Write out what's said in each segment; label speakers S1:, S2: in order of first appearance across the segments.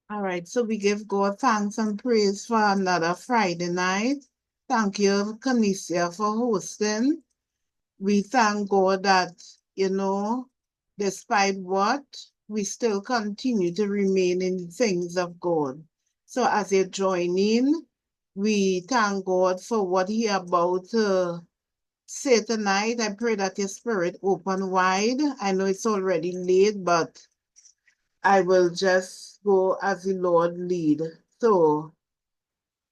S1: All right, so we give God thanks and praise for another Friday night. Thank you, Canisia, for hosting. We thank God that, you know, despite what, we still continue to remain in the things of God. So as you join in, we thank God for what He about to say tonight. I pray that your spirit open wide. I know it's already late, but I will just go as the Lord lead. So,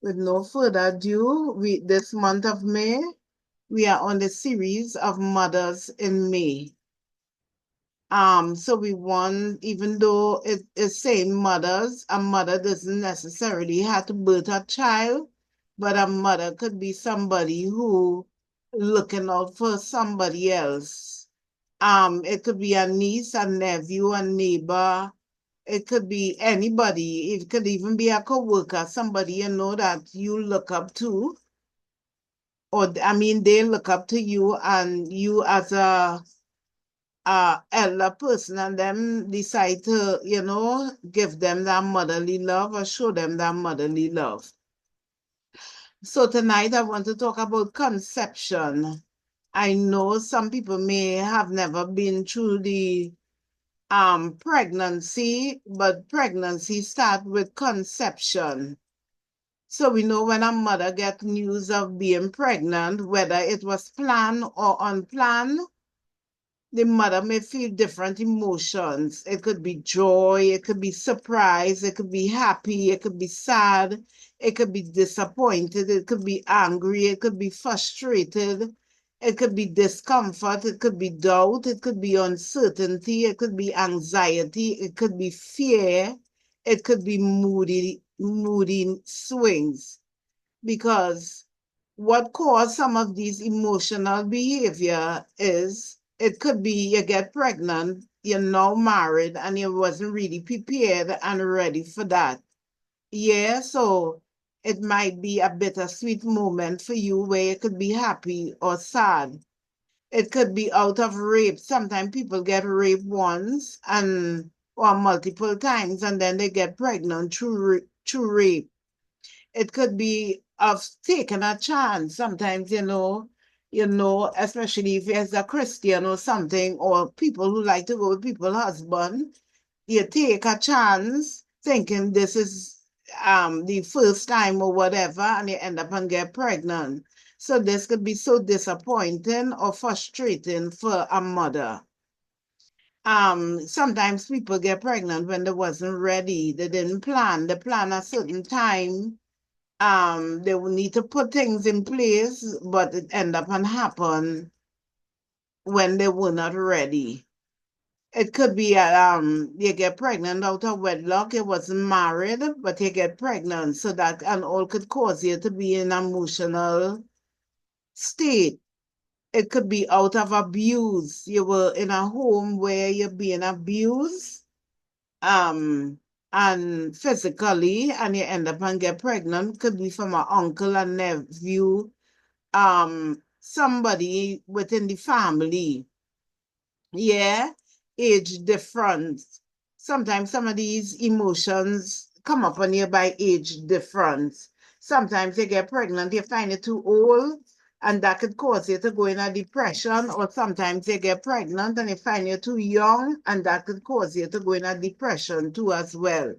S1: with no further ado, this month of May, we are on the series of Mothers in May. So we want, even though it is saying mothers, a mother doesn't necessarily have to birth a child, but a mother could be somebody who looking out for somebody else. It could be a niece, a nephew, a neighbor. It could be anybody. It could even be a coworker, somebody you know that you look up to, or I mean, they look up to you, and you as a elder person, and them decide to, give them that motherly love or show them that motherly love. So tonight I want to talk about conception. I know some people may have never been through the pregnancy, but pregnancy starts with conception. So we know when a mother gets news of being pregnant, whether it was planned or unplanned, the mother may feel different emotions. It could be joy, it could be surprise, it could be happy, it could be sad, it could be disappointed, it could be angry, it could be frustrated, it could be discomfort, it could be doubt, it could be uncertainty, it could be anxiety, it could be fear, it could be moody swings. Because what caused some of these emotional behavior is it could be you get pregnant, you're now married, and you wasn't really prepared and ready for that. Yeah, so it might be a bittersweet moment for you where you could be happy or sad. It could be out of rape. Sometimes people get raped once and or multiple times, and then they get pregnant through rape. It could be of taking a chance. Sometimes, especially if it's a Christian or something, or people who like to go with people's husband, you take a chance thinking this is the first time or whatever, and you end up and get pregnant. So this could be so disappointing or frustrating for a mother. Sometimes people get pregnant when they wasn't ready. They didn't plan. They plan a certain time. They will need to put things in place, but it end up and happen when they were not ready. It could be you get pregnant out of wedlock, you wasn't married, but you get pregnant, so that and all could cause you to be in an emotional state. It could be out of abuse. You were in a home where you're being abused, um, and physically, and you end up and get pregnant. Could be from an uncle and nephew, somebody within the family. Yeah, age difference. Sometimes some of these emotions come up on you by age difference. Sometimes you get pregnant, you find it too old, and that could cause you to go in a depression, or sometimes you get pregnant and you find you're too young, and that could cause you to go in a depression too as well.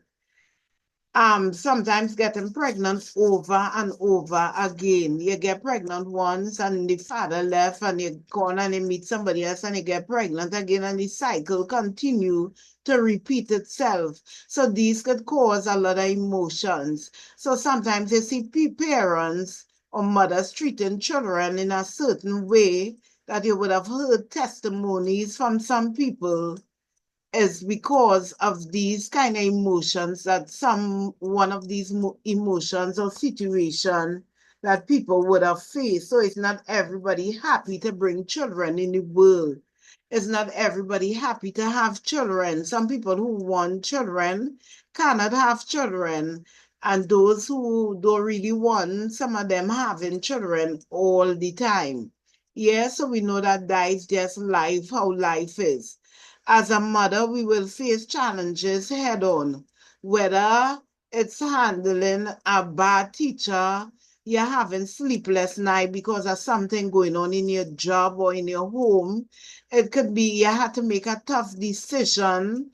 S1: Sometimes getting pregnant over and over again. You get pregnant once and the father left, and you go on and you meet somebody else and you get pregnant again, and the cycle continue to repeat itself. So these could cause a lot of emotions. So sometimes you see parents or mothers treating children in a certain way that you would have heard testimonies from some people is because of these kind of emotions, that some one of these emotions or situation that people would have faced. So it's not everybody happy to bring children in the world. It's not everybody happy to have children. Some people who want children cannot have children. And those who don't really want, some of them having children all the time. Yeah, so we know that that is just life, how life is. As a mother, we will face challenges head on. whether it's handling a bad teacher, you're having sleepless night because of something going on in your job or in your home. It could be you had to make a tough decision,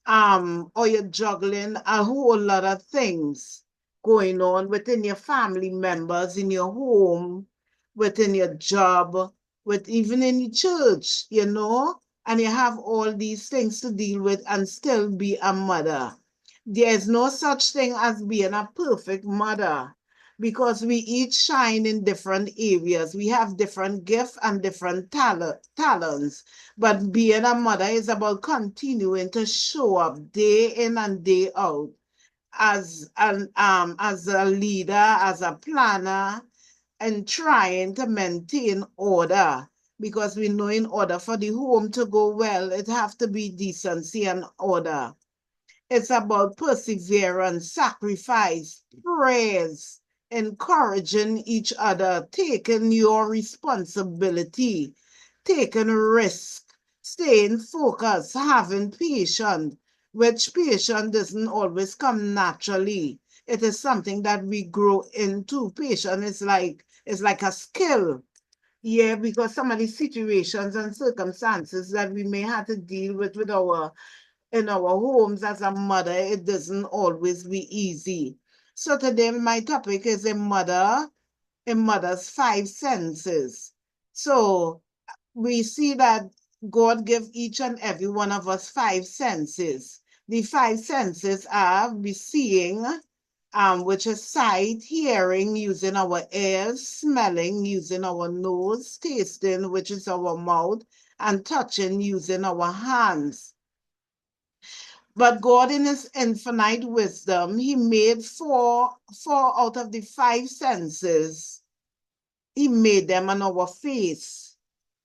S1: or you're juggling a whole lot of things going on within your family members, in your home, within your job, with even in your church, and you have all these things to deal with and still be a mother. There's no such thing as being a perfect mother because we each shine in different areas. We have different gifts and different talents. But being a mother is about continuing to show up day in and day out as a leader, as a planner, and trying to maintain order. Because we know in order for the home to go well, it have to be decency and order. It's about perseverance, sacrifice, prayers, encouraging each other, taking your responsibility, taking risk, staying focused, having patience, which patience doesn't always come naturally. It is something that we grow into. Patience is like a skill. Yeah, because some of the situations and circumstances that we may have to deal with our in our homes as a mother, it doesn't always be easy. So today my topic is a mother's five senses. So we see that God gave each and every one of us five senses. The five senses are we seeing, which is sight, hearing, using our ears, smelling, using our nose, tasting, which is our mouth, and touching, using our hands. But God, in his infinite wisdom, he made four out of the five senses. He made them on our face.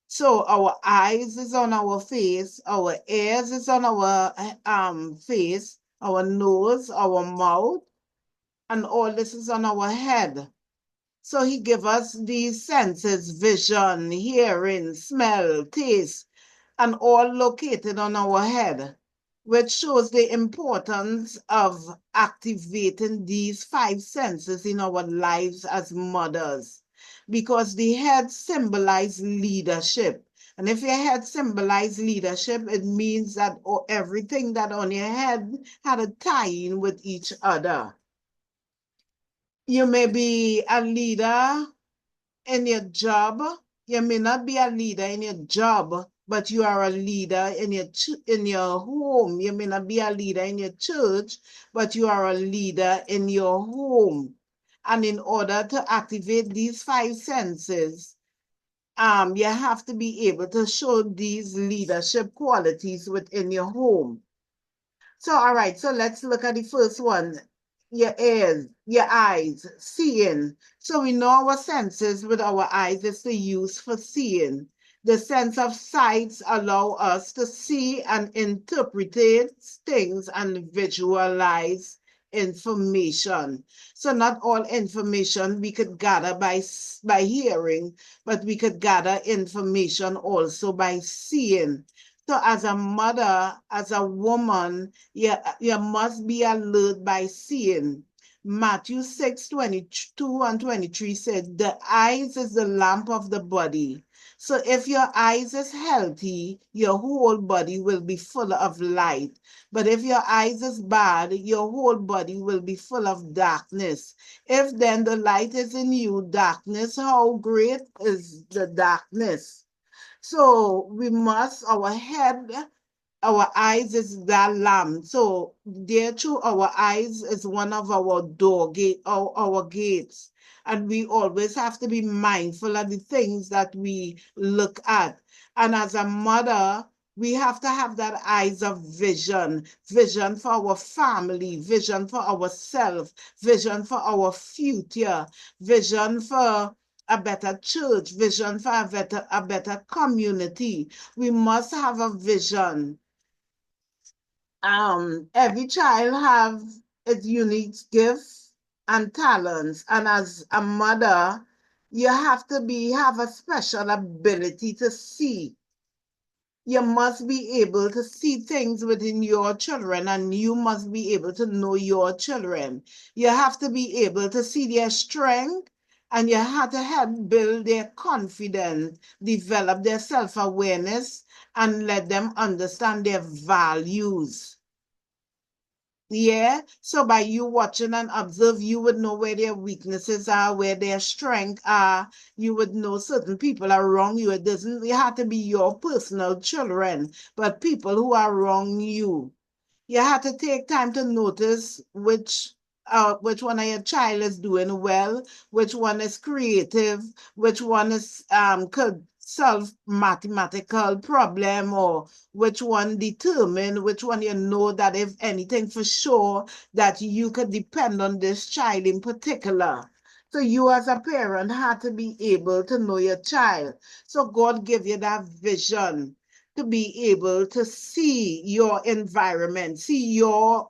S1: So our eyes is on our face, our ears is on our face, our nose, our mouth, and all this is on our head. So he gave us these senses, vision, hearing, smell, taste, and all located on our head, which shows the importance of activating these five senses in our lives as mothers, because the head symbolizes leadership. And if your head symbolizes leadership, it means that everything that on your head had a tie-in with each other. You may be a leader in your job. You may not be a leader in your job, but you are a leader in your home. You may not be a leader in your church, but you are a leader in your home. And in order to activate these five senses, you have to be able to show these leadership qualities within your home. So, all right, so let's look at the first one. Your ears, your eyes, seeing. So we know our senses with our eyes is the use for seeing. The sense of sight allow us to see and interpret things and visualize information. So not all information we could gather by hearing, but we could gather information also by seeing. So as a mother, as a woman, you must be alert by seeing. Matthew 6:22 and 23 said, the eyes is the lamp of the body. So if your eyes is healthy, your whole body will be full of light. But if your eyes is bad, your whole body will be full of darkness. If then the light is in you, darkness, how great is the darkness? So we must, our eyes is that lamp. So there too, our eyes is one of our our gates. And we always have to be mindful of the things that we look at. And as a mother, we have to have that eyes of vision for our family, vision for ourselves, vision for our future, vision for a better church, vision for a better community. We must have a vision. Every child have its unique gifts and talents, and as a mother, you have to have a special ability to see. You must be able to see things within your children, and you must be able to know your children. You have to be able to see their strength, and you have to help build their confidence, develop their self-awareness, and let them understand their values. Yeah, so by you watching and observe, you would know where their weaknesses are, where their strengths are. You would know certain people are wrong you. It doesn't have to be your personal children, but people who are wrong you. You have to take time to notice which one of your child is doing well, which one is creative, which one is could solve mathematical problem, or which one determine, which one you know that if anything for sure that you could depend on this child in particular. So you as a parent have to be able to know your child. So God give you that vision to be able to see your environment, see your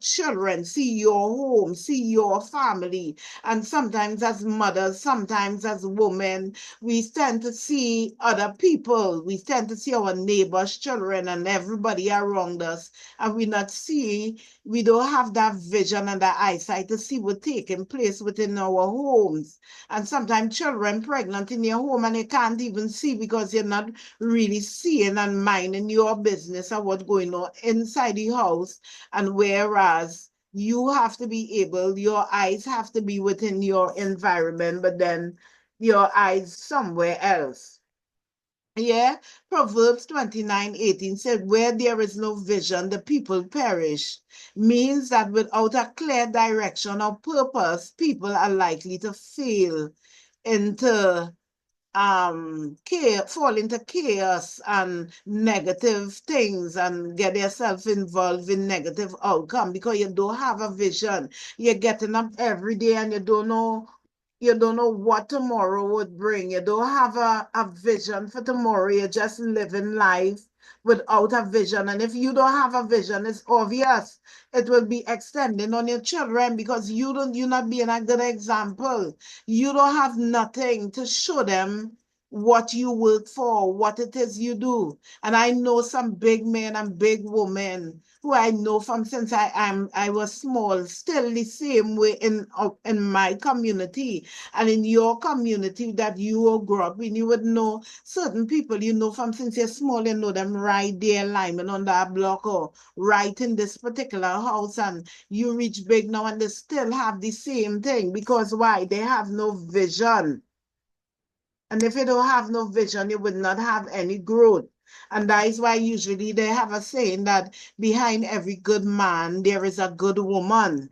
S1: children, see your home, see your family. And sometimes as mothers, sometimes as women, we tend to see other people. We tend to see our neighbors' children and everybody around us. And we don't have that vision and that eyesight to see what's taking place within our homes. And sometimes children pregnant in your home and you can't even see because you're not really seeing and minding your business of what's going on inside the house. And whereas you have to be able, your eyes have to be within your environment, but then your eyes somewhere else. Yeah, Proverbs 29:18 said, where there is no vision, the people perish. Means that without a clear direction or purpose, people are likely to fail into fall into chaos and negative things and get yourself involved in negative outcome because you don't have a vision. You're getting up every day and you don't know what tomorrow would bring. You don't have a vision for tomorrow. You're just living life without a vision. And if you don't have a vision, it's obvious it will be extending on your children because you're not being a good example. You don't have nothing to show them what you work for, what it is you do. And I know some big men and big women who I know from since I was small, still the same way in my community and in your community that you grew up in. You would know certain people you know from since you're small, you know them right there, lineman on that block or right in this particular house, and you reach big now and they still have the same thing because why? They have no vision. And if you don't have no vision, you would not have any growth. And that is why usually they have a saying that behind every good man, there is a good woman.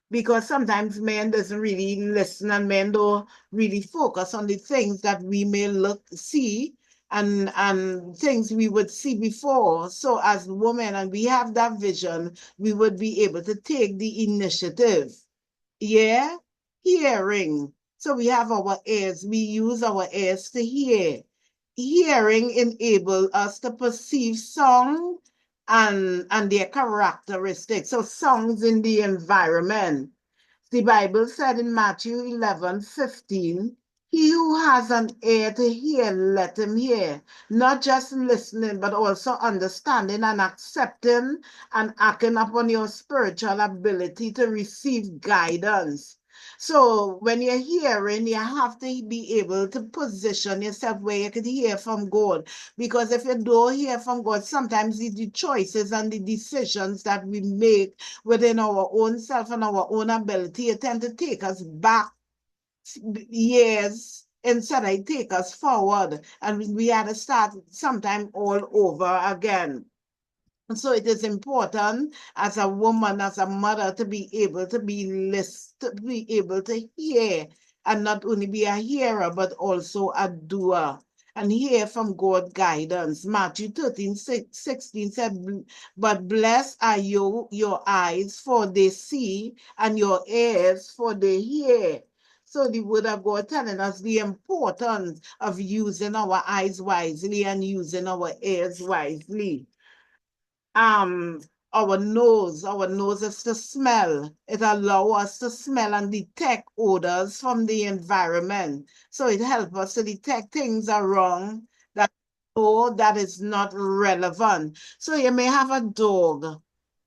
S1: Because sometimes men doesn't really listen and men don't really focus on the things that we may see and things we would see before. So as women, and we have that vision, we would be able to take the initiative. Yeah, hearing. So we have our ears. We use our ears to hear. Hearing enable us to perceive song and their characteristics. So songs in the environment. The Bible said in Matthew 11:15, he who has an ear to hear, let him hear. Not just listening, but also understanding and accepting and acting upon your spiritual ability to receive guidance. So when you're hearing, you have to be able to position yourself where you can hear from God. Because if you don't hear from God, sometimes the choices and the decisions that we make within our own self and our own ability, it tend to take us back years instead of take us forward. And we had to start sometime all over again. So it is important as a woman, as a mother, to be able to to be able to hear and not only be a hearer, but also a doer and hear from God guidance. Matthew 13:16 said, but blessed are your eyes, for they see, and your ears, for they hear. So the word of God telling us the importance of using our eyes wisely and using our ears wisely. um our nose is to smell. It allows us to smell and detect odors from the environment. So it helps us to detect things are wrong that Oh, that is not relevant. So you may have a dog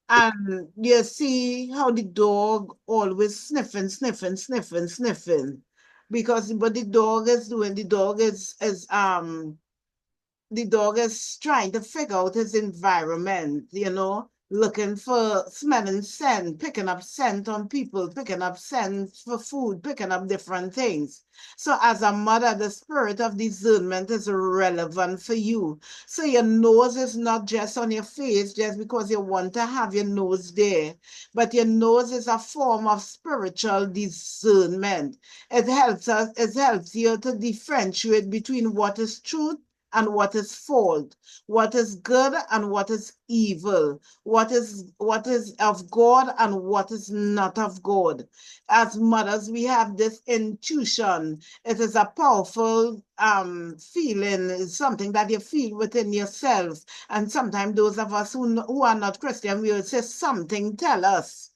S1: and you see how the dog always sniffing, sniffing, sniffing, sniffing. Because what the dog is doing, the dog is trying to figure out his environment, looking for smelling scent, picking up scent on people, picking up scent for food, picking up different things. So, as a mother, the spirit of discernment is relevant for you. So, your nose is not just on your face just because you want to have your nose there, but your nose is a form of spiritual discernment. It helps you to differentiate between what is truth and what is false, what is good and what is evil, what is of God and what is not of God. As mothers, we have this intuition. It is a powerful feeling, it's something that you feel within yourself. And sometimes those of us who are not Christian, we will say something tell us,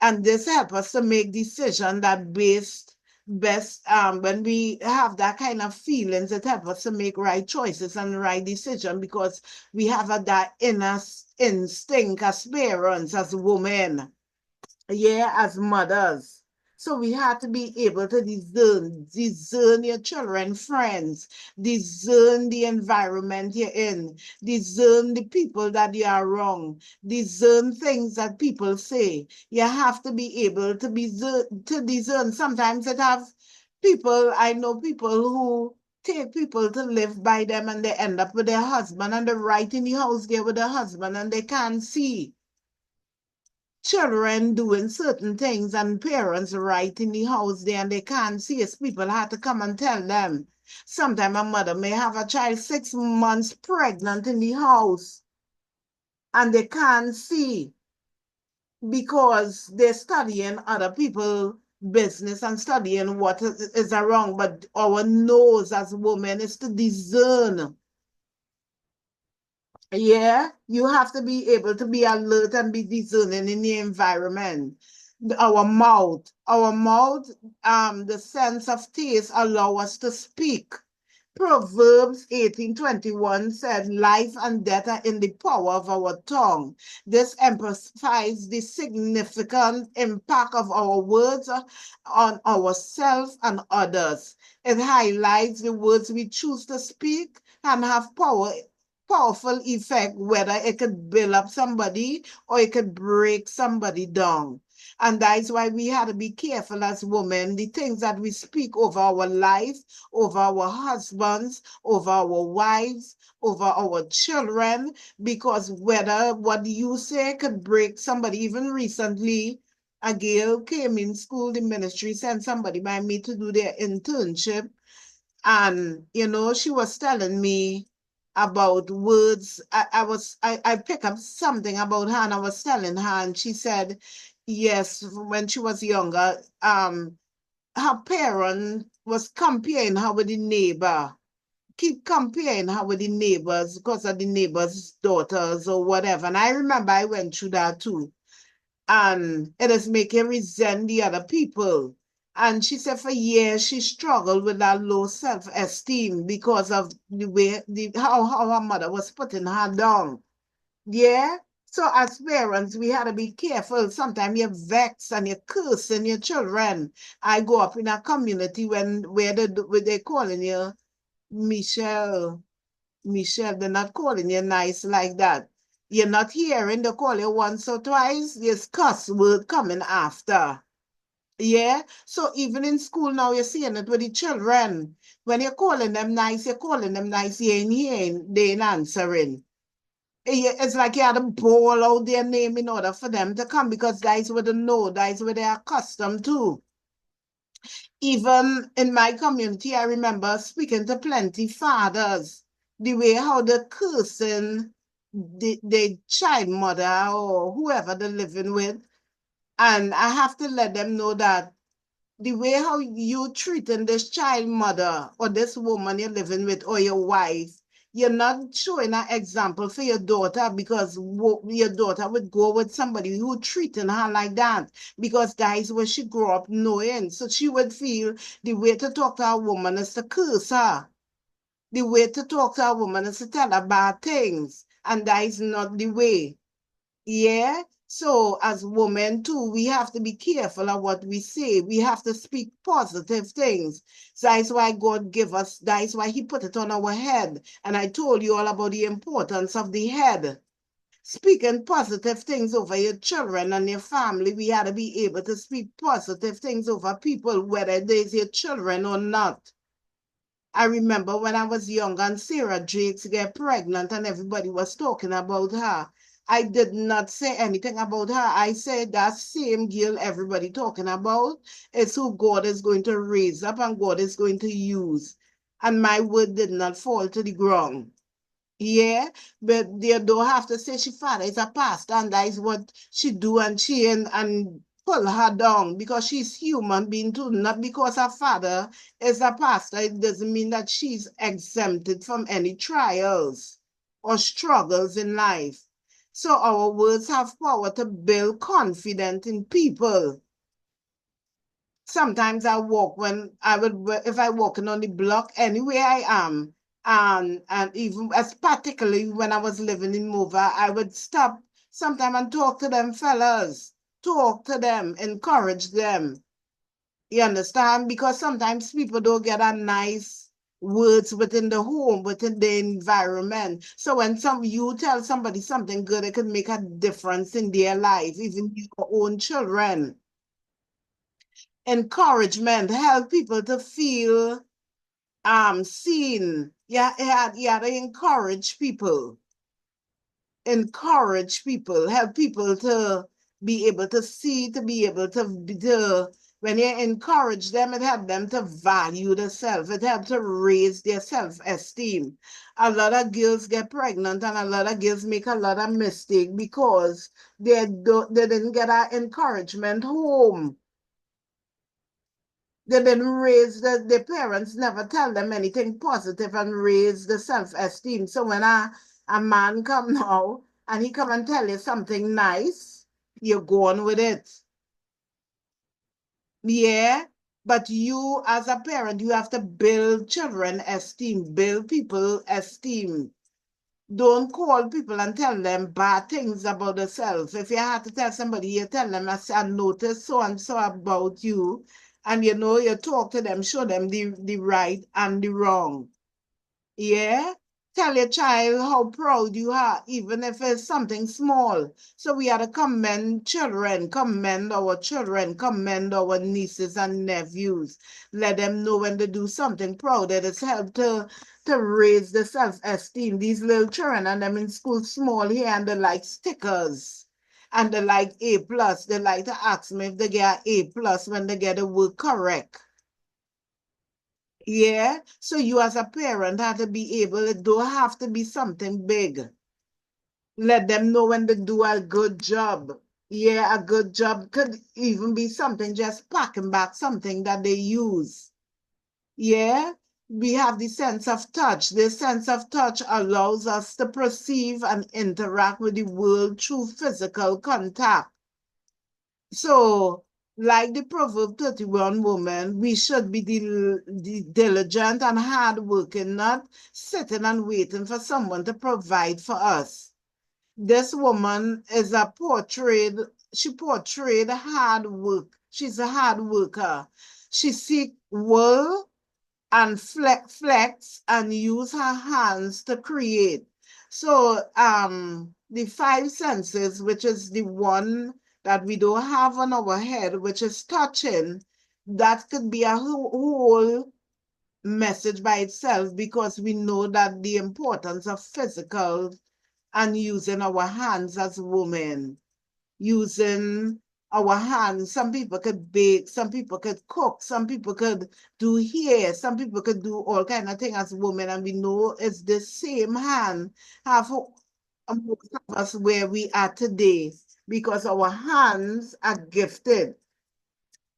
S1: and this help us to make decision that best when we have that kind of feelings, it helps us to make right choices and right decision because we have that inner instinct as parents, as women, yeah, as mothers. So we have to be able to discern your children, friends, discern the environment you're in, discern the people that you are wrong, discern things that people say. You have to be able to discern. Sometimes it have people, I know people who take people to live by them and they end up with their husband and they're right in the house there with their husband and they can't see children doing certain things and parents right in the house there and they can't see it. People have to come and tell them. Sometimes a mother may have a child 6 months pregnant in the house and they can't see because they're studying other people business and studying what is wrong. But our nose as women is to discern. Yeah, you have to be able to be alert and be discerning in the environment. Our mouth, the sense of taste allow us to speak. Proverbs 18:21 said, life and death are in the power of our tongue. This emphasizes the significant impact of our words on ourselves and others. It highlights the words we choose to speak and have powerful effect, whether it could build up somebody or it could break somebody down. And that's why we had to be careful as women, the things that we speak over our life, over our husbands, over our wives, over our children, because whether what you say could break somebody. Even recently, a girl came in school, the ministry sent somebody by me to do their internship. And, she was telling me about words. I picked up something about her and I was telling her, and she said, yes, when she was younger, her parent was comparing her with the neighbor, keep comparing her with the neighbors because of the neighbors' daughters or whatever. And I remember I went through that too. And it is making her resent the other people. And she said for years she struggled with that low self-esteem because of the way how her mother was putting her down. Yeah. So as parents, we had to be careful. Sometimes you're vexed and you're cursing your children. I go up in a community where they calling you Michelle. Michelle, they're not calling you nice like that. You're not hearing they call you once or twice. There's cuss word coming after. Yeah. So even in school now, you're seeing it with the children. When you're calling them nice, you ain't hearing, they ain't answering. It's like you had to bawl out their name in order for them to come because that's what they know, that's what they're accustomed to. Even in my community, I remember speaking to plenty fathers, the way how they're cursing the child mother or whoever they're living with. And I have to let them know that the way how you treating this child mother or this woman you're living with or your wife, you're not showing an example for your daughter because your daughter would go with somebody who treating her like that because that is what she grew up knowing. So she would feel the way to talk to a woman is to curse her. The way to talk to a woman is to tell her bad things, and that is not the way. Yeah. So as women too, we have to be careful of what we say. We have to speak positive things. So that's why God give us, that's why he put it on our head. And I told you all about the importance of the head. Speaking positive things over your children and your family. We had to be able to speak positive things over people, whether they're your children or not. I remember when I was young and Sarah Jakes get pregnant and everybody was talking about her. I did not say anything about her. I said that same girl everybody talking about is who God is going to raise up and God is going to use. And my word did not fall to the ground. Yeah, but they don't have to say she father is a pastor and that is what she do and and pull her down because she's human being too. Not because her father is a pastor, it doesn't mean that she's exempted from any trials or struggles in life. So our words have power to build confidence in people. Sometimes I walk when I would if I walking on the block anywhere I am, and even as particularly when I was living in Mova, I would stop sometime and talk to them fellas, talk to them, encourage them. You understand? Because sometimes people don't get a nice words within the home, within the environment. So when you tell somebody something good, it can make a difference in their life, even your own children. Encouragement, help people to feel seen. Yeah, yeah, to encourage people, help people to be able to see, to be able to when you encourage them, it helps them to value themselves. It helps to raise their self-esteem. A lot of girls get pregnant and a lot of girls make a lot of mistake because they didn't get that encouragement home. They've been raised, their parents never tell them anything positive and raise the self-esteem. So when a man come now and he come and tell you something nice, you're going with it. Yeah. But you as a parent, you have to build children esteem, build people esteem. Don't call people and tell them bad things about themselves. If you have to tell somebody, you tell them, I noticed so and so about you. And you talk to them, show them the right and the wrong. Yeah? Tell your child how proud you are, even if it's something small. So we are to commend children, commend our nieces and nephews. Let them know when they do something proud that it's helped to raise the self-esteem. These little children and them in school small here and they like stickers. And they like A plus. They like to ask me if they get A plus when they get the work correct. Yeah. So you as a parent have to be able, it don't have to be something big. Let them know when they do a good job. Yeah, a good job could even be something just packing back something that they use. Yeah. We have the sense of touch. The sense of touch allows us to perceive and interact with the world through physical contact. So, like the Proverb 31 woman, we should be diligent and hardworking, not sitting and waiting for someone to provide for us. This woman is she portrayed hard work. She's a hard worker. She seek wool and flex and use her hands to create. So the five senses, which is the one that we don't have on our head, which is touching, that could be a whole message by itself because we know that the importance of physical and using our hands as women, using our hands. Some people could bake, some people could cook, some people could do hair, some people could do all kind of things as women, and we know it's the same hand have most of us where we are today because our hands are gifted.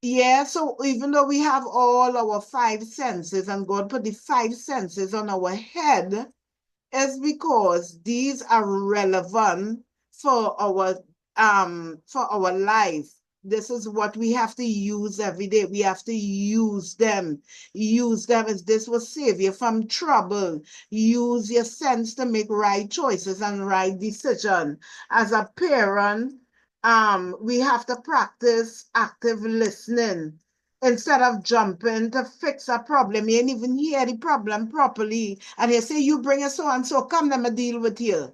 S1: Yeah, so even though we have all our five senses and God put the five senses on our head, is because these are relevant for our life. This is what we have to use every day. We have to use them. Use them as this will save you from trouble. Use your sense to make right choices and right decision. As a parent, we have to practice active listening. Instead of jumping to fix a problem, you ain't even hear the problem properly. And you say, you bring it so and so, come let me deal with you.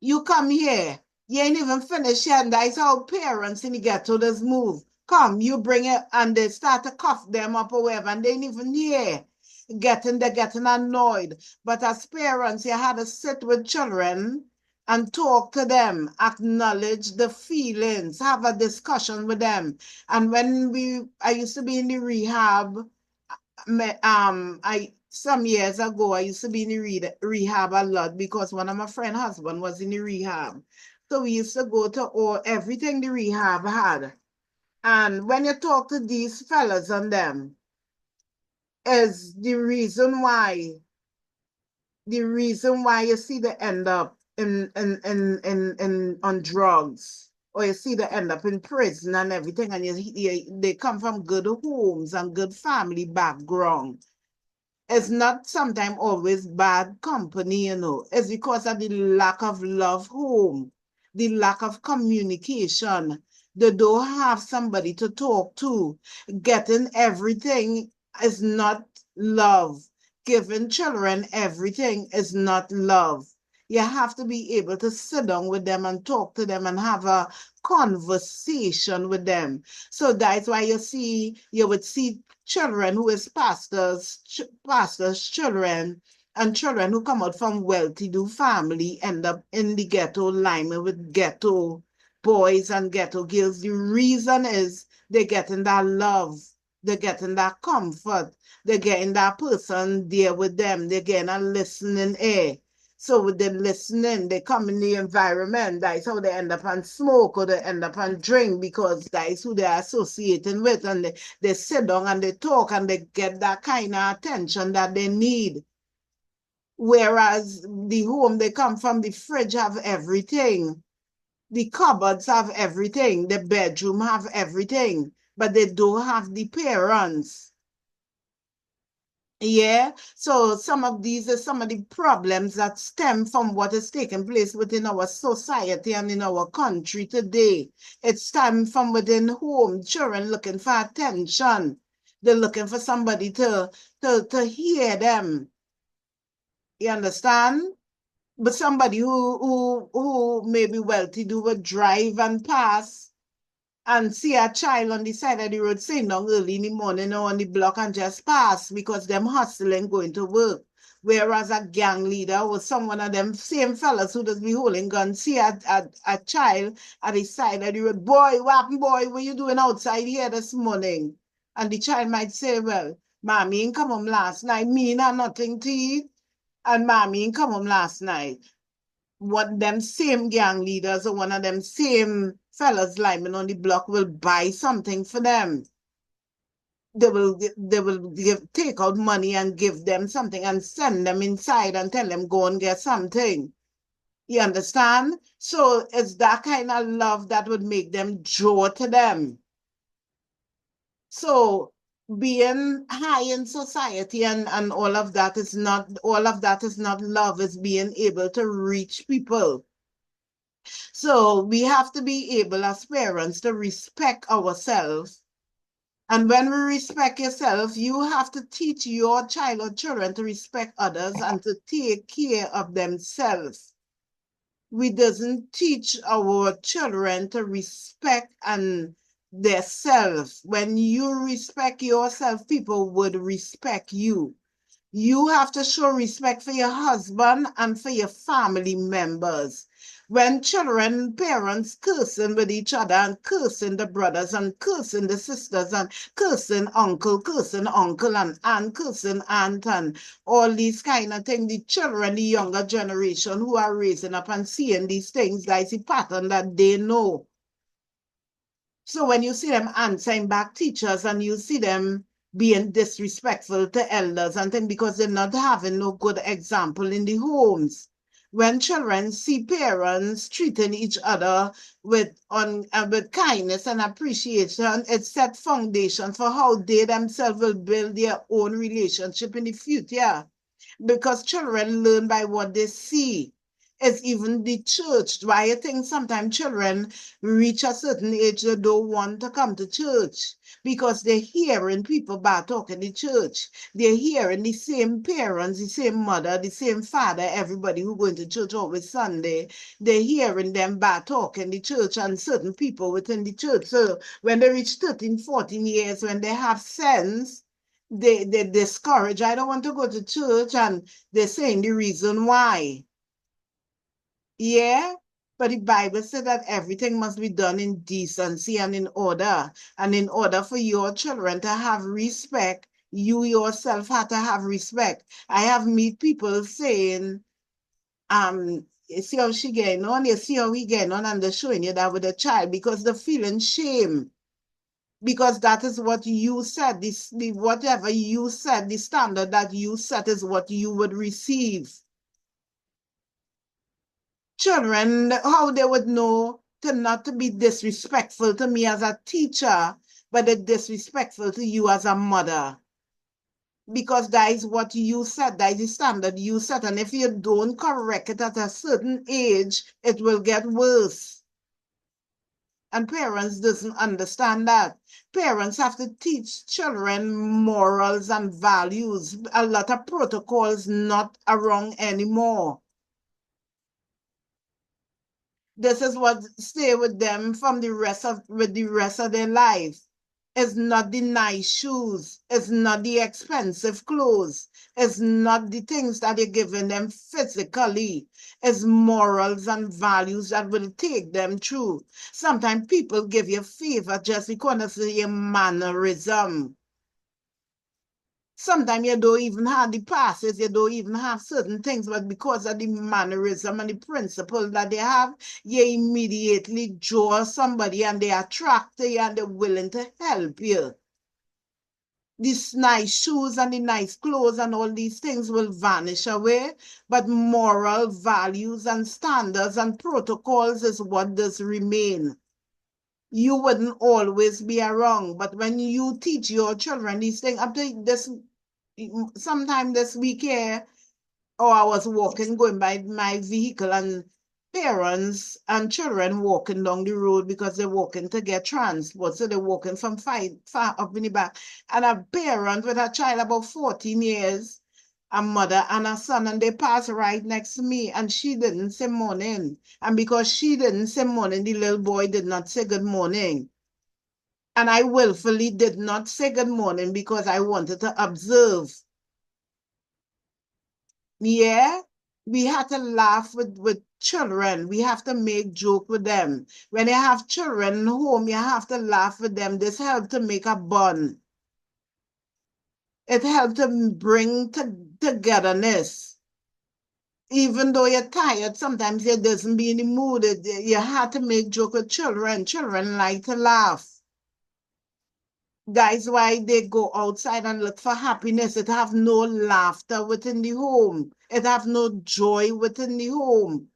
S1: You come here. You ain't even finished yet. And that's how parents in the ghetto does move. Come, you bring it, and they start to cuff them up or whatever, and they ain't even here. They're getting annoyed. But as parents, you had to sit with children and talk to them, acknowledge the feelings, have a discussion with them. And I used to be in the rehab, I some years ago, I used to be in the rehab a lot because one of my friend's husband was in the rehab. So we used to go to everything the rehab had. And when you talk to these fellas on them, is the reason why you see they end up in on drugs, or you see they end up in prison and everything, and they come from good homes and good family background. It's not sometimes always bad company, It's because of the lack of love home, the lack of communication. They don't have somebody to talk to. Getting everything is not love. Giving children everything is not love. You have to be able to sit down with them and talk to them and have a conversation with them. So that's why you would see children who is pastors' children, and children who come out from wealthy-do family end up in the ghetto liming with ghetto boys and ghetto girls. The reason is they're getting that love, they're getting that comfort, they're getting that person there with them, they're getting a listening ear. So with the listening, they come in the environment. That's how they end up on smoke, or they end up on drink, because that's who they're associating with. And they sit down and they talk and they get that kind of attention that they need. Whereas the home they come from, the fridge have everything. The cupboards have everything. The bedroom have everything. But they don't have the parents. Yeah, so some of these are some of the problems that stem from what is taking place within our society and in our country today. It's stem from within home, children looking for attention. They're looking for somebody to hear them. You understand? But somebody who may be wealthy do would drive and pass and see a child on the side of the road sitting down early in the morning or on the block and just pass because them hustling going to work. Whereas a gang leader or someone of them same fellas who does be holding guns see a child at the side of the road. Boy, what happened, boy? What you doing outside here this morning? And the child might say, well, mommy ain't come home last night. Me not nothing to eat. And mommy ain't come home last night. What them same gang leaders or one of them same fellas lying on the block will buy something for them. They will take out money and give them something and send them inside and tell them go and get something. You understand? So it's that kind of love that would make them draw to them. So being high in society and all of that is not love, is being able to reach people. So we have to be able as parents to respect ourselves. And when we respect yourself, you have to teach your child or children to respect others and to take care of themselves. We doesn't teach our children to respect and themselves. When you respect yourself, people would respect you. You have to show respect for your husband and for your family members. When children, parents cursing with each other and cursing the brothers and cursing the sisters and cursing uncle and aunt, cursing aunt and all these kind of things, the children, the younger generation who are raising up and seeing these things, that's a pattern that they know. So when you see them answering back teachers and you see them being disrespectful to elders and things because they're not having no good example in the homes. When children see parents treating each other with kindness and appreciation, it sets foundation for how they themselves will build their own relationship in the future. Because children learn by what they see. It's even the church. Why I think sometimes children reach a certain age, they don't want to come to church because they're hearing people bad talk in the church. They're hearing the same parents, the same mother, the same father, everybody who going to church always Sunday. They're hearing them bad talk in the church and certain people within the church. So when they reach 13, 14 years, when they have sense, they discourage. I don't want to go to church, and they're saying the reason why. Yeah, but the Bible said that everything must be done in decency and in order. And in order for your children to have respect, you yourself have to have respect. I have meet people saying, you see how she getting on, you see how he getting on, and they're showing you that with a child because they're feeling shame. Because that is what you said, whatever you said, the standard that you set is what you would receive. Children, how they would know to not to be disrespectful to me as a teacher, but they're disrespectful to you as a mother. Because that is what you said, that is the standard you set. And if you don't correct it at a certain age, it will get worse. And parents doesn't understand that. Parents have to teach children morals and values. A lot of protocols not around anymore. This is what stay with them from the rest of their life. It's not the nice shoes, it's not the expensive clothes, it's not the things that you're giving them physically. It's morals and values that will take them through. Sometimes people give you favor just because of your mannerism. Sometimes you don't even have the passes, you don't even have certain things, but because of the mannerism and the principle that they have, you immediately draw somebody and they attract you and they're willing to help you. These nice shoes and the nice clothes and all these things will vanish away, but moral values and standards and protocols is what does remain. You wouldn't always be around, but when you teach your children these things, up to this sometime this week here, or I was walking, going by my vehicle, and parents and children walking down the road because they're walking to get transport. So they're walking from far up in the back. And a parent with a child about 14 years, a mother and a son, and they pass right next to me, and she didn't say morning. And because she didn't say morning, the little boy did not say good morning. And I willfully did not say good morning because I wanted to observe. Yeah, we have to laugh with children. We have to make joke with them. When you have children home, you have to laugh with them. This helps to make a bond. It helps to bring togetherness. Even though you're tired, sometimes you doesn't be in the mood. You have to make joke with children. Children like to laugh. That's why they go outside and look for happiness. It have no laughter within the home. It have no joy within the home.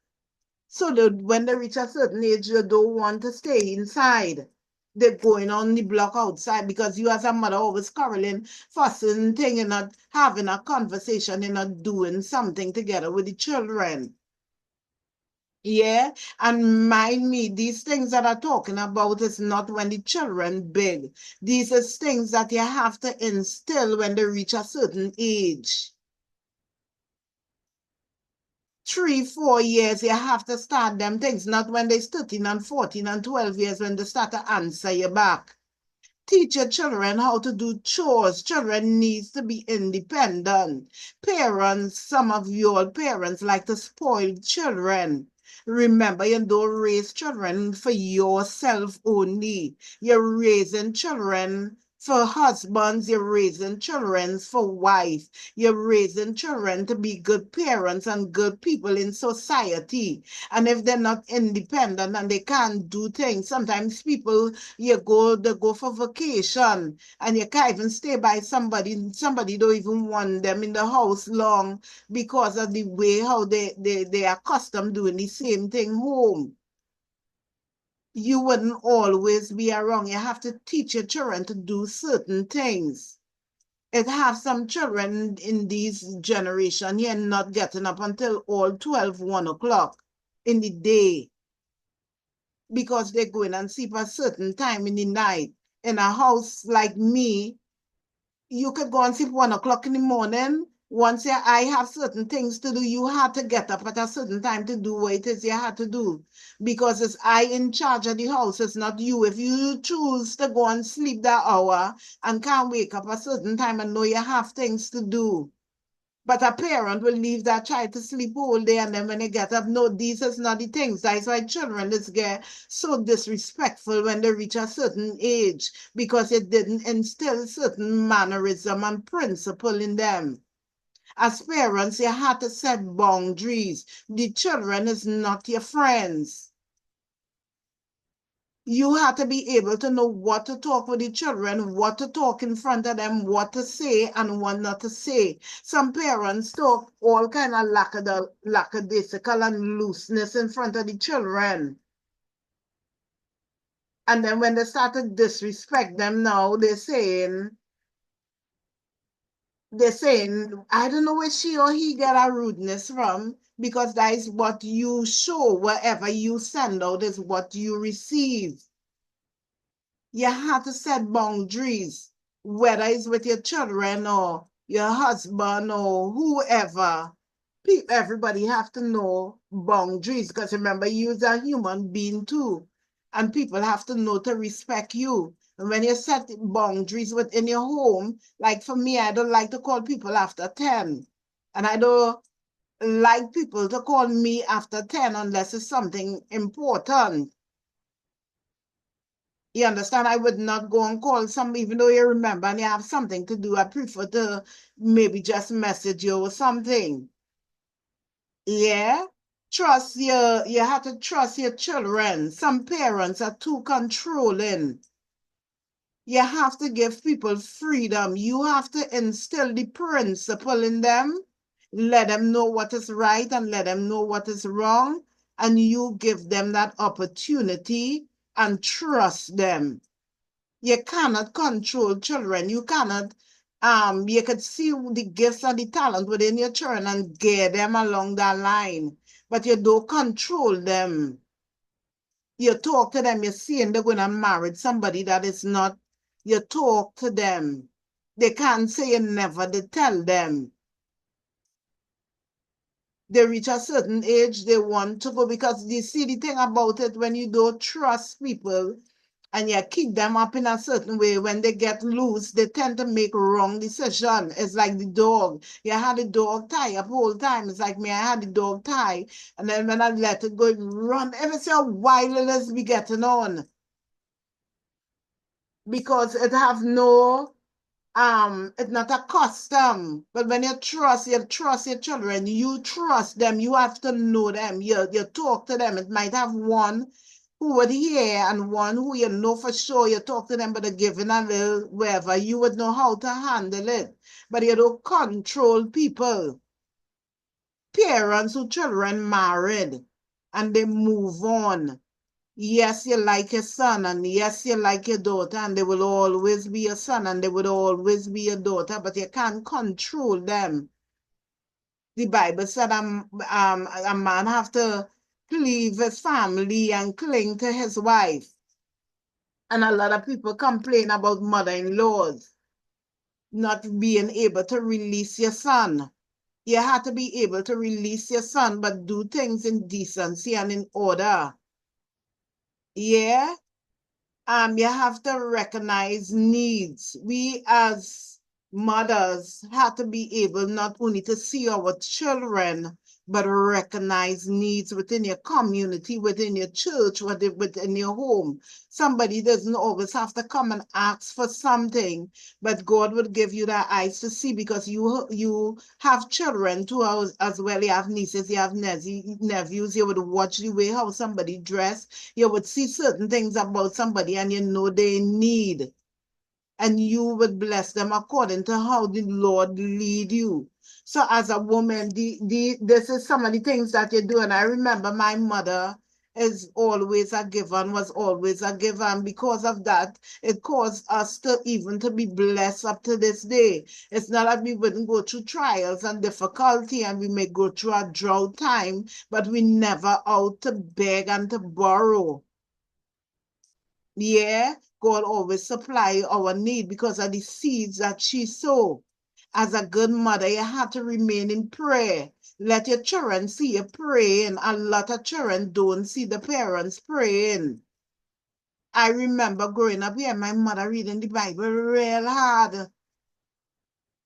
S1: So that when they reach a certain age, they don't want to stay inside. They're going on the block outside because you as a mother always quarreling, fussing, thing, and not having a conversation and not doing something together with the children. Yeah, and mind me, these things that I'm talking about is not when the children big. These is things that you have to instill when they reach a certain age. 3, 4 years, you have to start them things, not when they're 13 and 14 and 12 years when they start to answer you back. Teach your children how to do chores. Children needs to be independent. Parents, some of your parents like to spoil children. Remember, you don't raise children for yourself only. You're raising children For husbands, you're raising children. For wife, you're raising children to be good parents and good people in society. And if they're not independent and they can't do things, sometimes people, they go for vacation and you can't even stay by somebody. Somebody don't even want them in the house long because of the way how they are accustomed doing the same thing home. You wouldn't always be around. You have to teach your children to do certain things. It have some children in this generation here not getting up until all 12, 1 o'clock in the day because they're going and sleep a certain time in the night. In a house like me, you could go and sleep 1 o'clock in the morning. Once I have certain things to do, you had to get up at a certain time to do what it is you had to do. Because it's I in charge of the house, it's not you. If you choose to go and sleep that hour and can't wake up a certain time and know you have things to do, but a parent will leave that child to sleep all day and then when they get up, no, these is not the things. That's why children is get so disrespectful when they reach a certain age because it didn't instill certain mannerism and principle in them. As parents, you have to set boundaries. The children is not your friends. You have to be able to know what to talk with the children, what to talk in front of them, what to say and what not to say. Some parents talk all kind of lackadaisical and looseness in front of the children. And then when they start to disrespect them now, they're saying, I don't know where she or he get a rudeness from because that is what you show. Whatever you send out is what you receive. You have to set boundaries, whether it's with your children or your husband or whoever. Everybody have to know boundaries because remember, you're a human being too. And people have to know to respect you. And when you set boundaries within your home, like for me, I don't like to call people after 10. And I don't like people to call me after 10 unless it's something important. You understand? I would not go and call some, even though you remember and you have something to do. I prefer to maybe just message you or something. Yeah. You have to trust your children. Some parents are too controlling. You have to give people freedom. You have to instill the principle in them. Let them know what is right and let them know what is wrong. And you give them that opportunity and trust them. You cannot control children. You could see the gifts and the talent within your children and get them along that line, but you don't control them. You talk to them, you're seeing they're going to marry somebody that is not, you talk to them. They can't say you never, they tell them. They reach a certain age, they want to go because you see the thing about it when you don't trust people and you keep them up in a certain way, when they get loose, they tend to make wrong decision. It's like the dog. You had the dog tie up whole time. It's like me, I had the dog tie, and then when I let it go, it run. Ever see how wild it is be getting on? Because it have no it's not a custom. But when you trust your children, you trust them, you have to know them, you talk to them. It might have one who would hear and one who you know for sure you talk to them, but they're giving a little wherever you would know how to handle it. But you don't control people. Parents who children married and they move on. Yes, you like your son, and yes, you like your daughter, and they will always be your son, and they will always be your daughter, but you can't control them. The Bible said a man have to leave his family and cling to his wife. And a lot of people complain about mother-in-laws not being able to release your son. You have to be able to release your son, but do things in decency and in order. Yeah. You have to recognize needs. We as mothers have to be able not only to see our children, but recognize needs within your community, within your church, within your home. Somebody doesn't always have to come and ask for something, but God would give you the eyes to see, because you have children too as well. You have nieces, you have nephews. You would watch the way how somebody dress. You would see certain things about somebody and you know they need. And you would bless them according to how the Lord lead you. So as a woman, this is some of the things that you do. And I remember my mother is always a giver and was always a giver. And because of that, it caused us to even to be blessed up to this day. It's not that we wouldn't go through trials and difficulty and we may go through a drought time, but we never out to beg and to borrow. Yeah, God always supply our need because of the seeds that she sowed. As a good mother, you have to remain in prayer. Let your children see you praying. A lot of children don't see the parents praying. I remember growing up here, my mother reading the Bible real hard.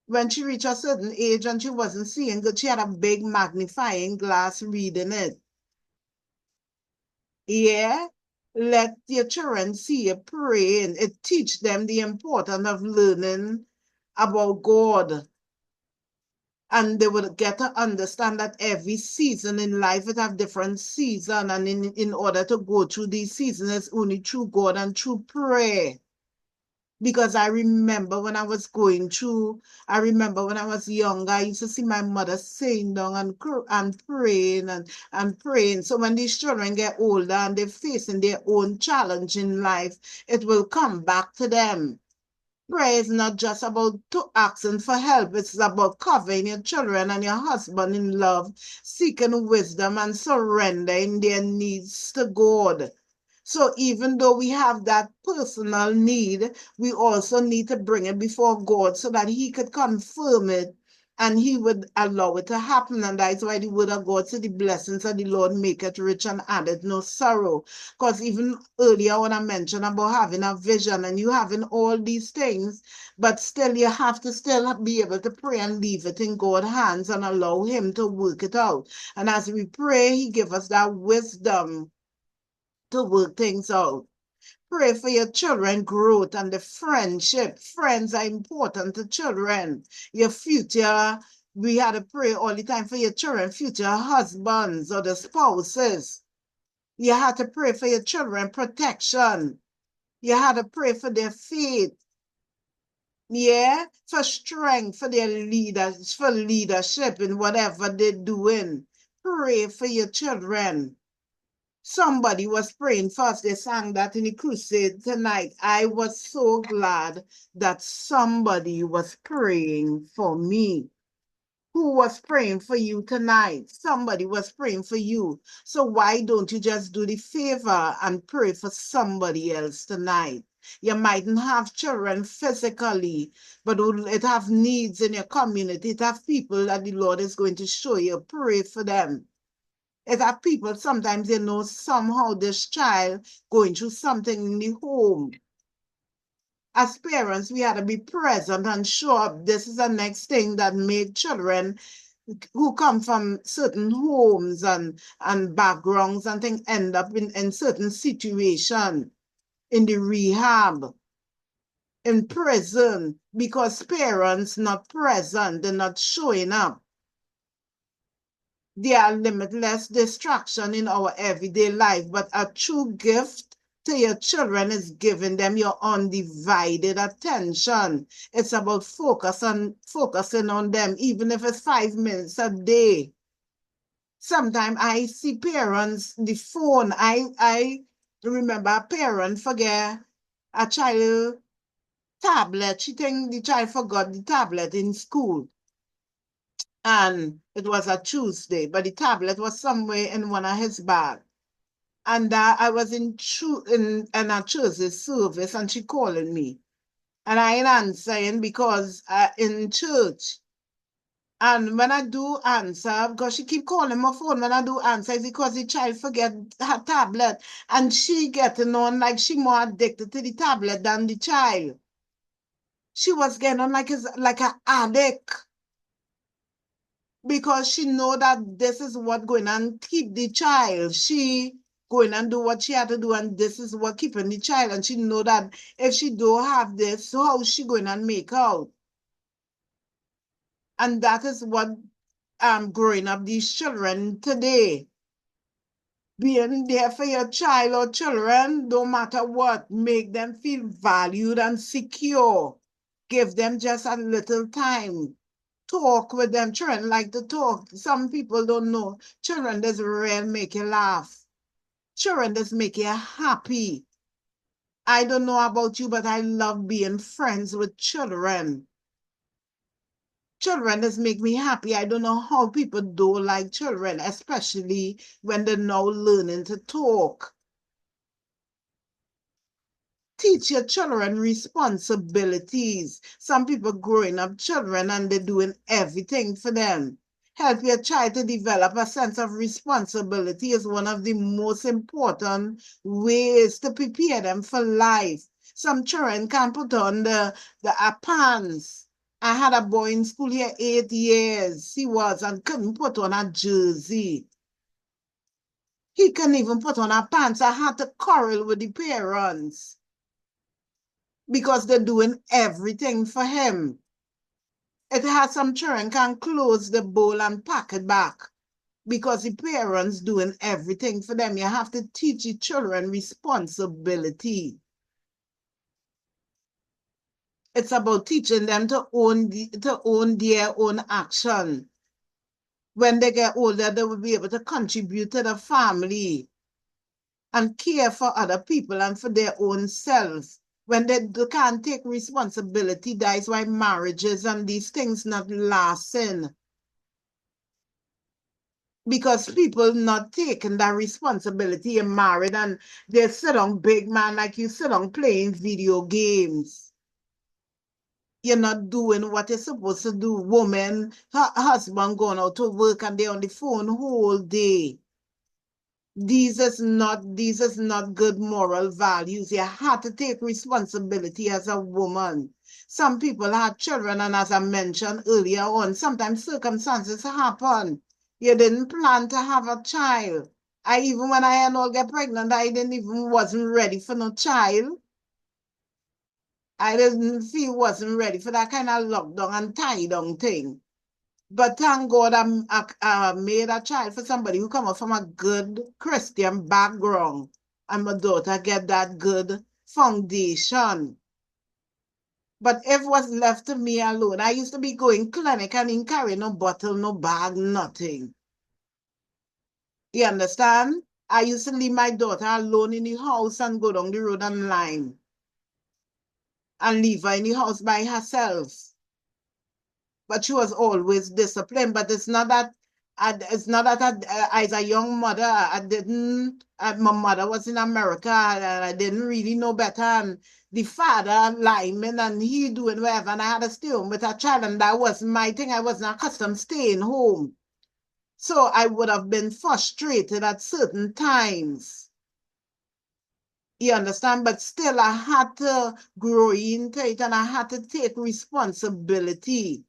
S1: When she reached a certain age and she wasn't seeing good, she had a big magnifying glass reading it. Yeah, let your children see you praying. It teach them the importance of learning about God. And they will get to understand that every season in life it have different season. And in order to go through these seasons, it's only through God and through prayer. Because I remember when I was going through, I remember when I was younger, I used to see my mother sitting down and praying and praying. So when these children get older and they're facing their own challenge in life, it will come back to them. Prayer is not just about asking for help. It's about covering your children and your husband in love, seeking wisdom and surrendering their needs to God. So even though we have that personal need, we also need to bring it before God so that he could confirm it and he would allow it to happen. And that's why the word of God said the blessings of the Lord make it rich and added no sorrow. Because even earlier when I mentioned about having a vision and you having all these things, but still you have to still be able to pray and leave it in God's hands and allow him to work it out. And as we pray, he give us that wisdom to work things out. Pray for your children growth and the friendship. Friends are important to children. Your future, we had to pray all the time for your children, future husbands or the spouses. You had to pray for your children protection. You had to pray for their faith. Yeah, for strength, for their leaders, for leadership in whatever they're doing. Pray for your children. Somebody was praying for us. They sang that in the crusade tonight. I was so glad that somebody was praying for me. Who was praying for you tonight? Somebody was praying for you. So why don't you just do the favor and pray for somebody else tonight? You mightn't have children physically, but it have needs in your community. It have people that the Lord is going to show you. Pray for them. It have people, sometimes they know somehow this child going through something in the home. As parents, we had to be present and show up. This is the next thing that made children who come from certain homes and backgrounds and things end up in certain situation, in the rehab, in prison, because parents not present, they're not showing up. There are limitless distraction in our everyday life, but a true gift to your children is giving them your undivided attention. It's about focusing on them, even if it's 5 minutes a day. Sometimes I see parents, the phone, I remember a parent forget a child tablet. She think the child forgot the tablet in school. And it was a Tuesday, but the tablet was somewhere in one of his bag. And I was in a church's service, and she calling me, and I ain't answering because in church. And when I do answer, because she keep calling my phone, when I do answer, it's because the child forget her tablet, and she getting on like she more addicted to the tablet than the child. She was getting on like an addict. because she know that this is what going and keep the child. She going and do what she had to do, and this is what keeping the child. And she know that if she don't have this, how she going and make out? And that is what growing up these children today. Being there for your child or children, no matter what, make them feel valued and secure. Give them just a little time. Talk with them. Children like to talk. Some people don't know. Children just really make you laugh. Children just make you happy. I don't know about you, but I love being friends with children. Children just make me happy. I don't know how people do like children, especially when they're now learning to talk. Teach your children responsibilities. Some people growing up children and they're doing everything for them. Help your child to develop a sense of responsibility is one of the most important ways to prepare them for life. Some children can put on the pants. I had a boy in school here 8 years. He was and couldn't put on a jersey. He couldn't even put on a pants. I had to quarrel with the parents because they're doing everything for him. It has some children can close the bowl and pack it back because the parents doing everything for them. You have to teach the children responsibility. It's about teaching them to own their own action. When they get older, they will be able to contribute to the family and care for other people and for their own selves. When they can't take responsibility, that is why marriages and these things not lasting. Because people not taking that responsibility. You're married and they sit on big man like you sit on playing video games. You're not doing what you're supposed to do. Woman, her husband going out to work and they're on the phone whole day. These is not good moral values. You have to take responsibility as a woman. Some people have children, and as I mentioned earlier on, sometimes circumstances happen. You didn't plan to have a child. I even when I and all get pregnant, I didn't even wasn't ready for no child. I didn't feel wasn't ready for that kind of lockdown and tie down thing. But thank God I made a child for somebody who come up from a good Christian background. And my daughter get that good foundation. But if it was left to me alone, I used to be going clinic and didn't carry no bottle, no bag, nothing. You understand? I used to leave my daughter alone in the house and go down the road and line and leave her in the house by herself. But she was always disciplined. But it's not that as a young mother, I didn't. My mother was in America, and I didn't really know better. And the father lineman, and he doing whatever, and I had to stay home with a child, and that was my thing. I wasn't accustomed staying home, so I would have been frustrated at certain times. You understand? But still, I had to grow into it, and I had to take responsibility.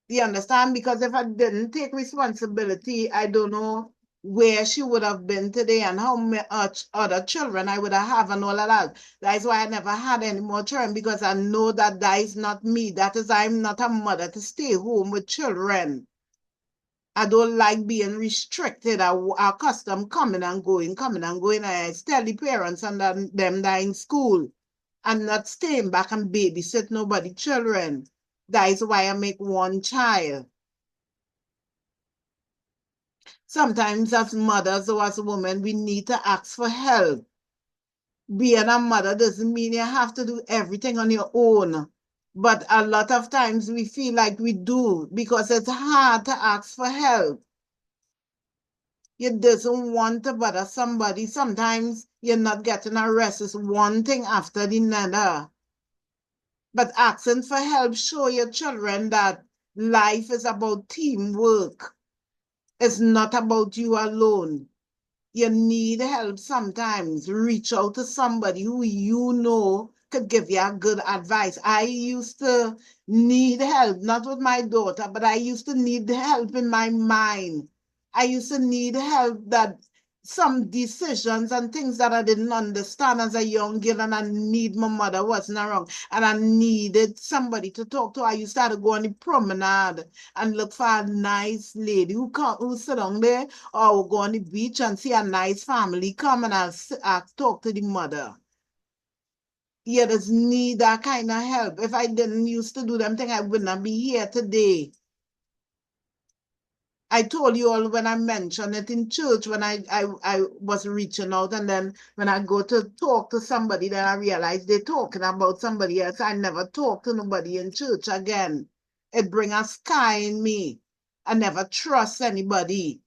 S1: You understand? Because if I didn't take responsibility, I don't know where she would have been today and how much other children I would have and all of that. That is why I never had any more children because I know that that is not me. That is, I'm not a mother to stay home with children. I don't like being restricted. I accustomed coming and going, coming and going. I tell the parents and them that are in school and not staying back and babysit nobody children. That is why I make one child. Sometimes as mothers or as women, we need to ask for help. Being a mother doesn't mean you have to do everything on your own. But a lot of times we feel like we do because it's hard to ask for help. You doesn't want to bother somebody. Sometimes you're not getting a rest. It's one thing after the other. But asking for help show your children that life is about teamwork. It's not about you alone. You need help sometimes. Reach out to somebody who you know could give you a good advice. I used to need help, not with my daughter, but I used to need help in my mind. I used to need help that some decisions and things that I didn't understand as a young girl, and I need my mother wasn't around, and I needed somebody to talk to. I used to have to go on the promenade and look for a nice lady who sit down there, or go on the beach and see a nice family come, and I'll talk to the mother. Yeah, just need that kind of help. If I didn't used to do them thing, I would not be here today. I told you all when I mentioned it in church when I was reaching out, and then when I go to talk to somebody, then I realize they're talking about somebody else. I never talk to nobody in church again. It bring a sky in me. I never trust anybody.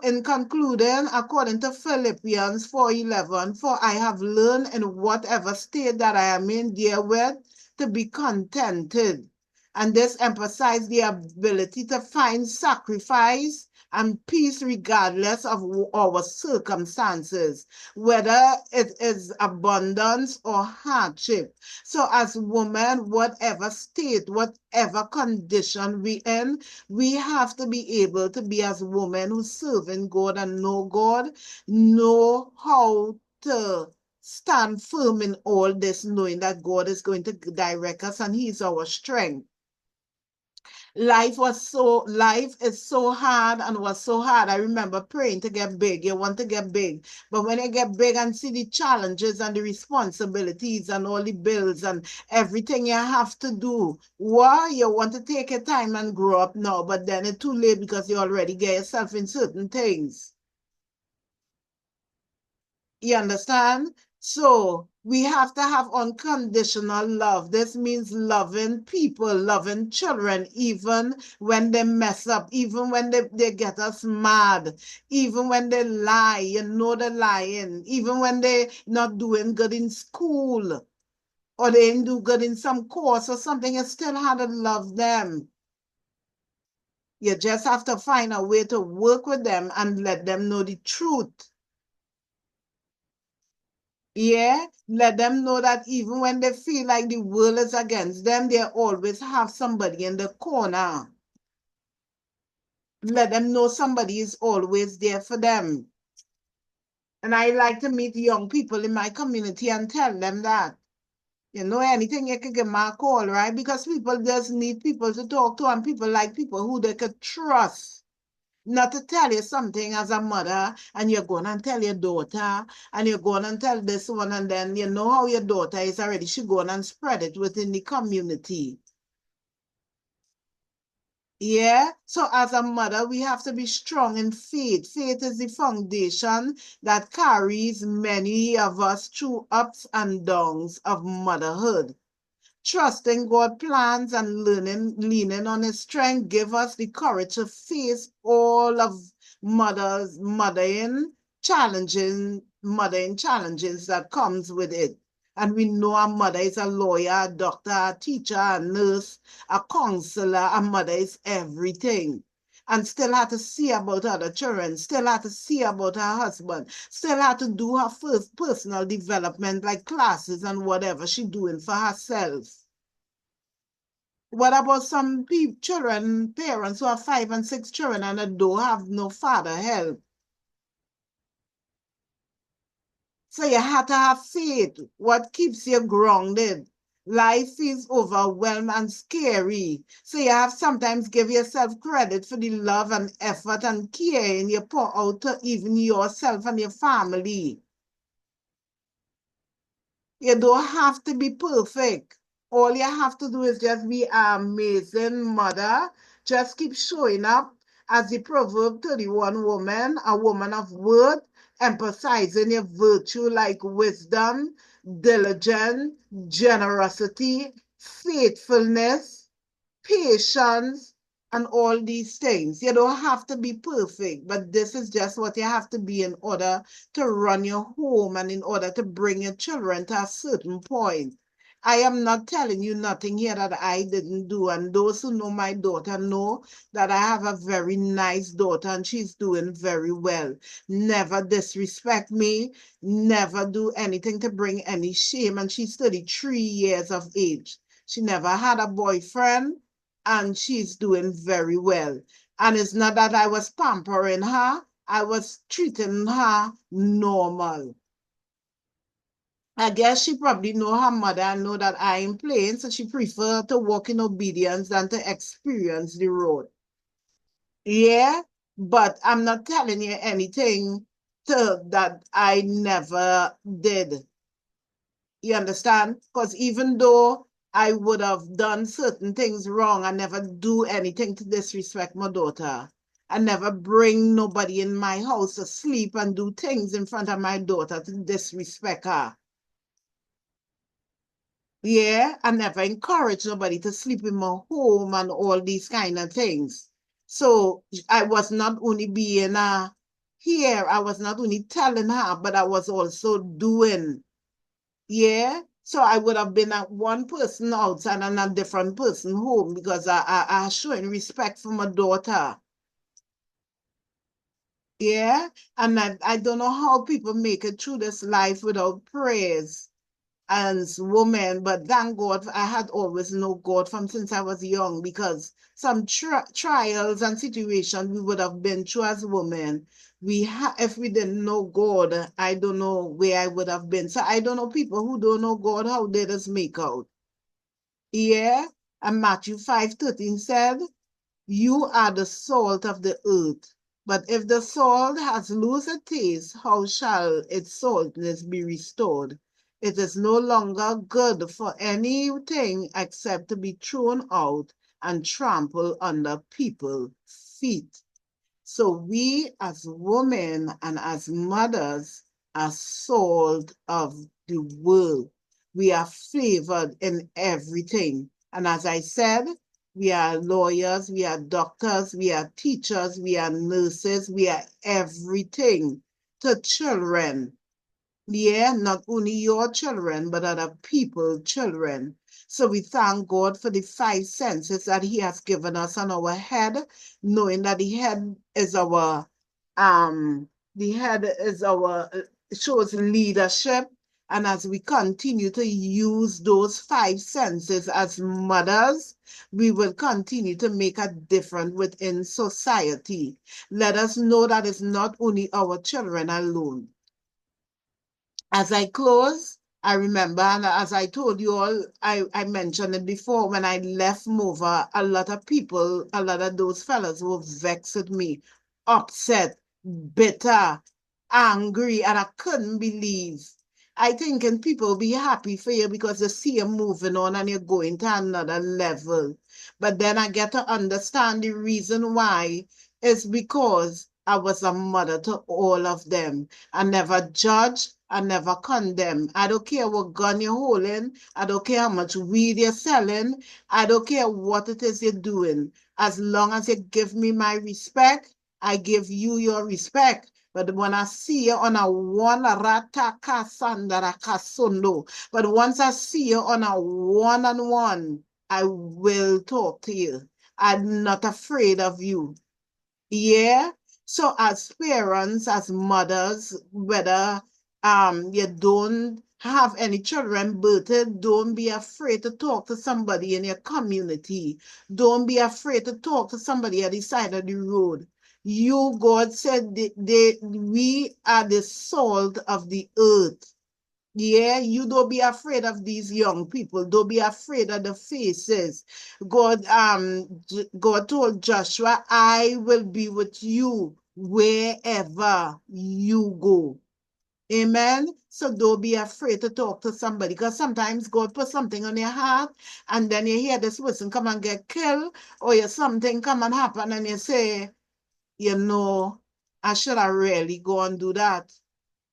S1: In concluding, according to Philippians 4:11, for I have learned in whatever state that I am in therewith to be contented. And this emphasizes the ability to find sacrifice and peace regardless of our circumstances, whether it is abundance or hardship. So as women, whatever state, whatever condition we in, we have to be able to be as women who serve in God and know how to stand firm in all this, knowing that God is going to direct us and He's our strength. Life is so hard and was so hard. I remember praying to get big. You want to get big. But when you get big and see the challenges and the responsibilities and all the bills and everything you have to do, well, you want to take your time and grow up now, but then it's too late because you already get yourself in certain things. You understand? So we have to have unconditional love. This means loving people, loving children, even when they mess up, even when they get us mad, even when they lie, you know they're lying, even when they're not doing good in school or they didn't do good in some course or something, you still have to love them. You just have to find a way to work with them and let them know the truth. Yeah, let them know that even when they feel like the world is against them, they always have somebody in the corner. Let them know somebody is always there for them. And I like to meet young people in my community and tell them that, you know, anything you can give me a call, right? Because people just need people to talk to, and people like people who they could trust. Not to tell you something as a mother, and you're going and tell your daughter, and you're going and tell this one, and then you know how your daughter is already. She going and spread it within the community. Yeah, so as a mother, we have to be strong in faith. Faith is the foundation that carries many of us through ups and downs of motherhood. Trusting God plans and leaning on His strength give us the courage to face all of mothering challenges that comes with it. And we know a mother is a lawyer, a doctor, a teacher, a nurse, a counselor. A mother is everything. And still had to see about other children, still had to see about her husband, still had to do her first personal development like classes and whatever she doing for herself. What about some children, parents who have 5 and 6 children and they don't have no father help? So you have to have faith. What keeps you grounded? Life is overwhelming and scary. So you have sometimes give yourself credit for the love and effort and care you pour out to even yourself and your family. You don't have to be perfect. All you have to do is just be an amazing mother. Just keep showing up as the Proverb 31 woman, a woman of worth, emphasizing your virtue like wisdom, diligence, generosity, faithfulness, patience, and all these things. You don't have to be perfect, but this is just what you have to be in order to run your home and in order to bring your children to a certain point. I am not telling you nothing here that I didn't do. And those who know my daughter know that I have a very nice daughter and she's doing very well. Never disrespect me, never do anything to bring any shame. And she's 33 years of age. She never had a boyfriend and she's doing very well. And it's not that I was pampering her, I was treating her normal. I guess she probably know her mother and know that I am playing, so she prefer to walk in obedience than to experience the road. Yeah, but I'm not telling you anything that I never did. You understand? Because even though I would have done certain things wrong, I never do anything to disrespect my daughter. I never bring nobody in my house to sleep and do things in front of my daughter to disrespect her. Yeah, I never encourage nobody to sleep in my home and all these kind of things. So I was not only being here, I was not only telling her, but I was also doing. Yeah. So I would have been at one person outside and a different person home because I showing respect for my daughter. Yeah. And I don't know how people make it through this life without prayers as woman, but thank God I had always known God from since I was young because some trials and situations we would have been through as women. If we didn't know God, I don't know where I would have been. So I don't know people who don't know God, how they just make out. Yeah, and Matthew 5:13 said, you are the salt of the earth. But if the salt has lost a taste, how shall its saltness be restored? It is no longer good for anything except to be thrown out and trampled under people's feet. So we as women and as mothers are salt of the world. We are flavored in everything. And as I said, we are lawyers, we are doctors, we are teachers, we are nurses, we are everything to children. Yeah, not only your children, but other people's children. So we thank God for the five senses that He has given us on our head, knowing that um the head is our shows leadership. And as we continue to use those five senses as mothers, we will continue to make a difference within society. Let us know that it's not only our children alone. As I close, I remember, and as I told you all, I mentioned it before, when I left MOVA, a lot of people, a lot of those fellas were vexed with me, upset, bitter, angry, and I couldn't believe. I thinking people be happy for you because they see you moving on and you're going to another level. But then I get to understand the reason why is because I was a mother to all of them. I never judge. I never condemn. I don't care what gun you're holding. I don't care how much weed you're selling. I don't care what it is you're doing. As long as you give me my respect, I give you your respect. But when I see you on a one rataka sandaraka sundo, but once I see you on a one-on-one, I will talk to you. I'm not afraid of you. Yeah. So as parents, as mothers, whether you don't have any children birthed, don't be afraid to talk to somebody in your community. Don't be afraid to talk to somebody at the side of the road. You, God said, we are the salt of the earth. Yeah, you don't be afraid of these young people. Don't be afraid of the faces. God told Joshua, I will be with you wherever you go. Amen. So don't be afraid to talk to somebody because sometimes God put something on your heart and then you hear this person come and get killed or you something come and happen and you say, I should have really go and do that.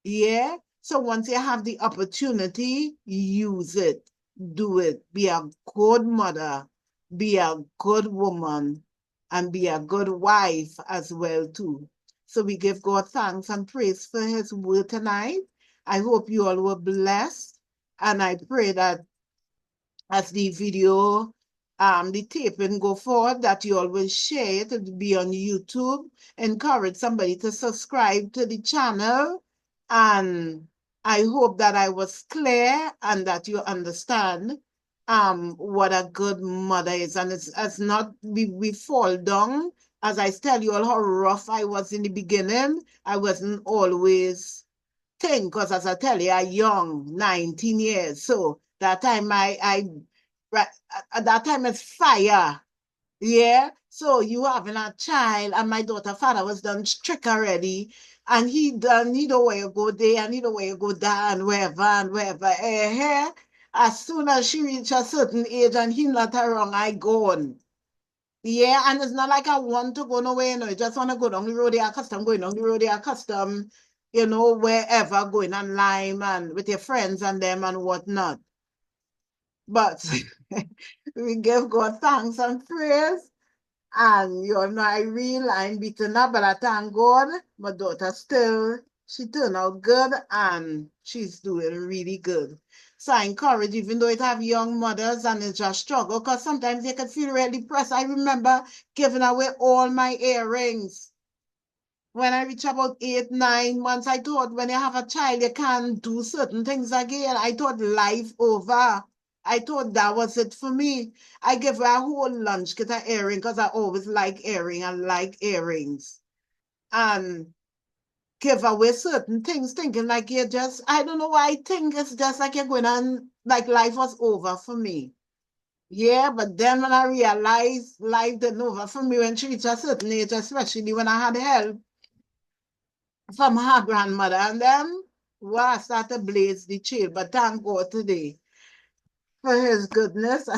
S1: Yeah. So once you have the opportunity, use it, do it. Be a good mother, be a good woman, and be a good wife as well too. So we give God thanks and praise for his word tonight. I hope you all were blessed. And I pray that as the video, the taping go forward, that you all will share it. It will be on YouTube. Encourage somebody to subscribe to the channel. And I hope that I was clear and that you understand what a good mother is. And it's not, we fall down. As I tell you all how rough I was in the beginning, I wasn't always thing, because as I tell you, I young, 19 years. So that time right, at that time it's fire. Yeah. So you having a child, and my daughter father was done strict already. And he don't want to go there, and he don't want to go there, and wherever. As soon as she reach a certain age and he not around, I gone. Yeah, and it's not like I want to go nowhere, I just want to go down the road they are custom, going down the road they are custom, wherever, going on Lime and with your friends and them and whatnot. But we give God thanks and praise. And I real I'm beaten up, but I thank God. My daughter still, she turned out good and she's doing really good. So I encourage, even though it have young mothers and it's a struggle, because sometimes they can feel really depressed. I remember giving away all my earrings. When I reach about 8, 9 months, I thought when you have a child, you can't do certain things again. I thought life over. I thought that was it for me. I gave her a whole lunch, get an earring, because I always like earring and like earrings. And give away certain things, thinking like you're just, I don't know why I think it's just like you're going on, like life was over for me. Yeah, but then when I realized life didn't over for me when she reached a certain age, especially when I had help from her grandmother and them, well, I started blaze the trail. But thank God today for his goodness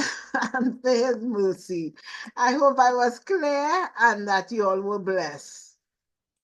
S1: and for his mercy. I hope I was clear and that you all were blessed.